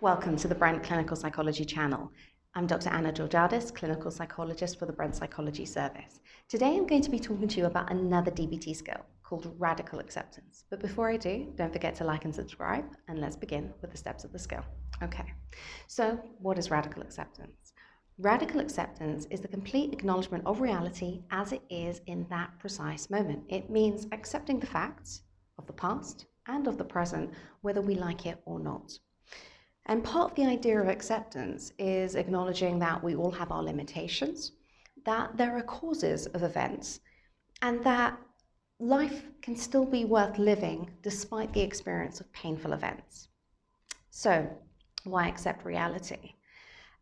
Welcome to the Brent Clinical Psychology channel. I'm Dr. Anna Georgiadis, clinical psychologist for the Brent Psychology Service. Today I'm going to be talking to you about another DBT skill called Radical Acceptance. But before I do, don't forget to like and subscribe, and let's begin with the steps of the skill. Okay, so what is Radical Acceptance? Radical acceptance is the complete acknowledgement of reality as it is in that precise moment. It means accepting the facts of the past and of the present, whether we like it or not. And part of the idea of acceptance is acknowledging that we all have our limitations, that there are causes of events, and that life can still be worth living despite the experience of painful events. So, why accept reality?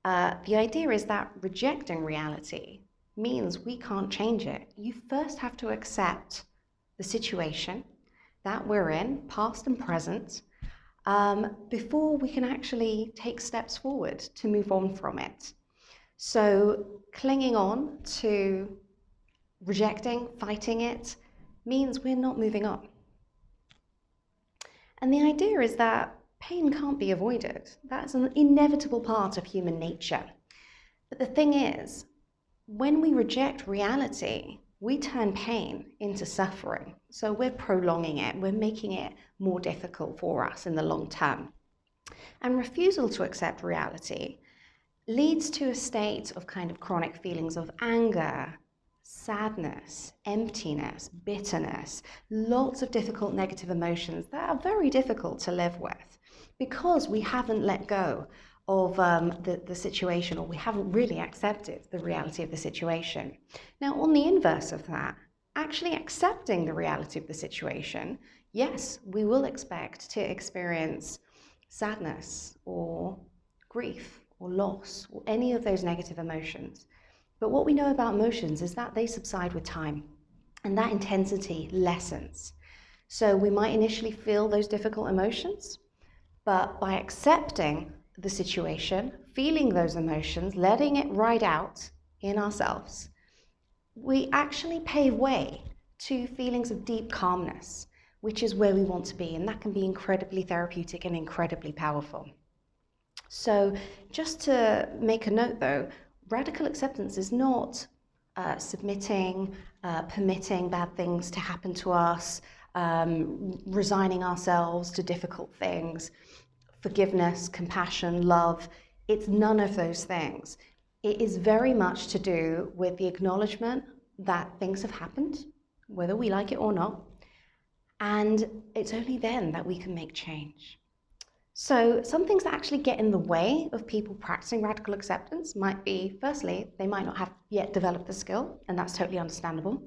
The idea is that rejecting reality means we can't change it. You first have to accept the situation that we're in, past and present, before we can actually take steps forward to move on from it. So clinging on to rejecting, fighting it, means we're not moving on. And the idea is that pain can't be avoided. That's an inevitable part of human nature. But the thing is, when we reject reality, we turn pain into suffering. So we're prolonging it, we're making it more difficult for us in the long term. And refusal to accept reality leads to a state of kind of chronic feelings of anger, sadness, emptiness, bitterness, lots of difficult negative emotions that are very difficult to live with because we haven't let go of the situation, or we haven't really accepted the reality of the situation. Now, on the inverse of that, actually accepting the reality of the situation, yes, we will expect to experience sadness or grief or loss or any of those negative emotions. But what we know about emotions is that they subside with time and that intensity lessens. So we might initially feel those difficult emotions, but by accepting the situation, feeling those emotions, letting it ride out in ourselves, we actually pave way to feelings of deep calmness, which is where we want to be, and that can be incredibly therapeutic and incredibly powerful. So just to make a note though, radical acceptance is not submitting, permitting bad things to happen to us, resigning ourselves to difficult things, forgiveness, compassion, love. It's none of those things. It is very much to do with the acknowledgement that things have happened, whether we like it or not, and it's only then that we can make change. So some things that actually get in the way of people practicing radical acceptance might be, firstly, they might not have yet developed the skill, and that's totally understandable.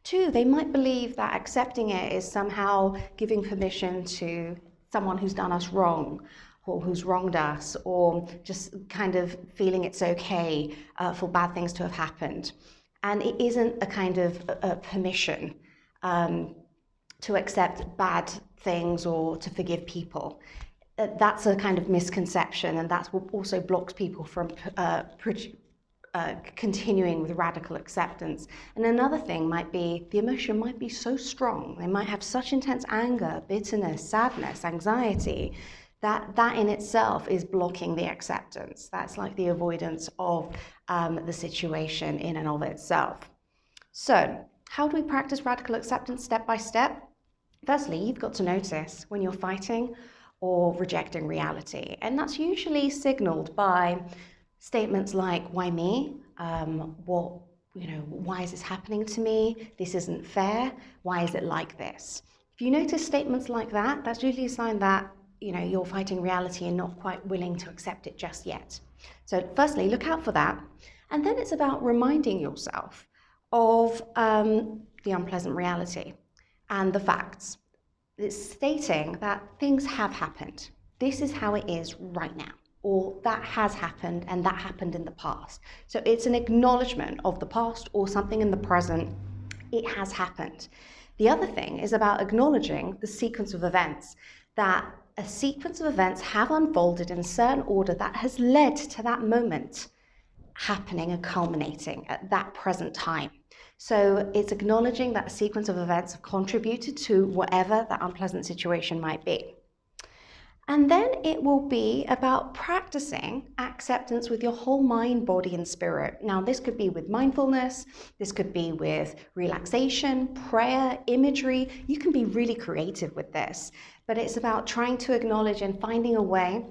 Two, they might believe that accepting it is somehow giving permission to someone who's done us wrong, or who's wronged us, or just kind of feeling it's okay for bad things to have happened. And it isn't a kind of a permission to accept bad things or to forgive people. That's a kind of misconception, and that's what also blocks people from continuing with radical acceptance. And another thing might be the emotion might be so strong, they might have such intense anger, bitterness, sadness, anxiety, that in itself is blocking the acceptance. That's like the avoidance of the situation in and of itself. So how do we practice radical acceptance step by step? Firstly, you've got to notice when you're fighting or rejecting reality, and that's usually signaled by statements like, why me? Why is this happening to me? This isn't fair. Why is it like this? If you notice statements like that, that's usually a sign that you're fighting reality and not quite willing to accept it just yet. So firstly, look out for that. And then it's about reminding yourself of the unpleasant reality and the facts. It's stating that things have happened. This is how it is right now. Or that has happened and that happened in the past. So it's an acknowledgement of the past or something in the present. It has happened. The other thing is about acknowledging the sequence of events, that a sequence of events have unfolded in a certain order that has led to that moment happening and culminating at that present time. So it's acknowledging that a sequence of events have contributed to whatever that unpleasant situation might be. And then it will be about practicing acceptance with your whole mind, body, and spirit. Now, this could be with mindfulness, this could be with relaxation, prayer, imagery. You can be really creative with this, but it's about trying to acknowledge and finding a way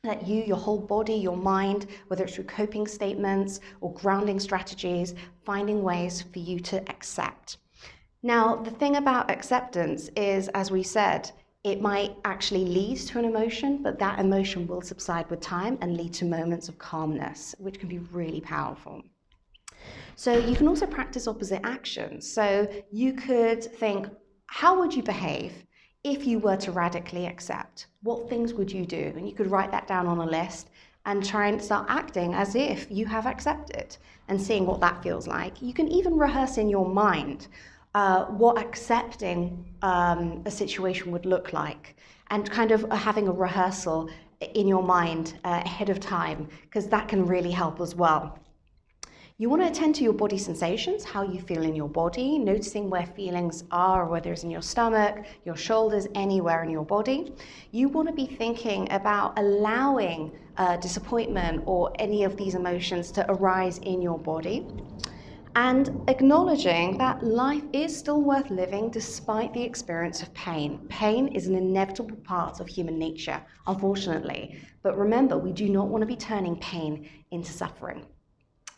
that you, your whole body, your mind, whether it's through coping statements or grounding strategies, finding ways for you to accept. Now, the thing about acceptance is, as we said, it might actually lead to an emotion, but that emotion will subside with time and lead to moments of calmness, which can be really powerful. So you can also practice opposite actions. So you could think, how would you behave if you were to radically accept? What things would you do? And you could write that down on a list and try and start acting as if you have accepted and seeing what that feels like. You can even rehearse in your mind what accepting a situation would look like, and kind of having a rehearsal in your mind ahead of time, because that can really help as well. You want to attend to your body sensations, how you feel in your body, noticing where feelings are, whether it's in your stomach, your shoulders, anywhere in your body. You want to be thinking about allowing disappointment or any of these emotions to arise in your body, and acknowledging that life is still worth living despite the experience of pain. Pain is an inevitable part of human nature, unfortunately. But remember, we do not want to be turning pain into suffering.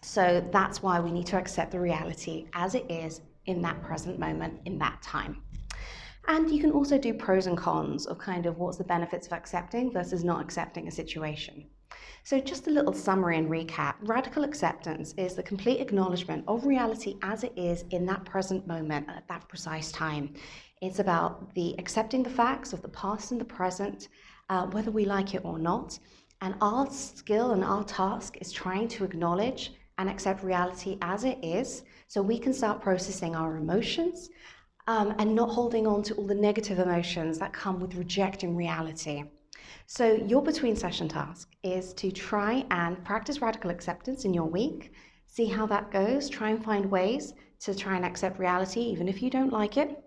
So that's why we need to accept the reality as it is in that present moment, in that time. And you can also do pros and cons of kind of what's the benefits of accepting versus not accepting a situation. So just a little summary and recap. Radical acceptance is the complete acknowledgement of reality as it is in that present moment at that precise time. It's about the accepting the facts of the past and the present, whether we like it or not. And our skill and our task is trying to acknowledge and accept reality as it is, so we can start processing our emotions and not holding on to all the negative emotions that come with rejecting reality. So your between session task is to try and practice radical acceptance in your week, see how that goes, try and find ways to try and accept reality even if you don't like it.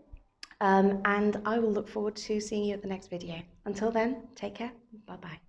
And I will look forward to seeing you at the next video. Until then, take care. Bye-bye.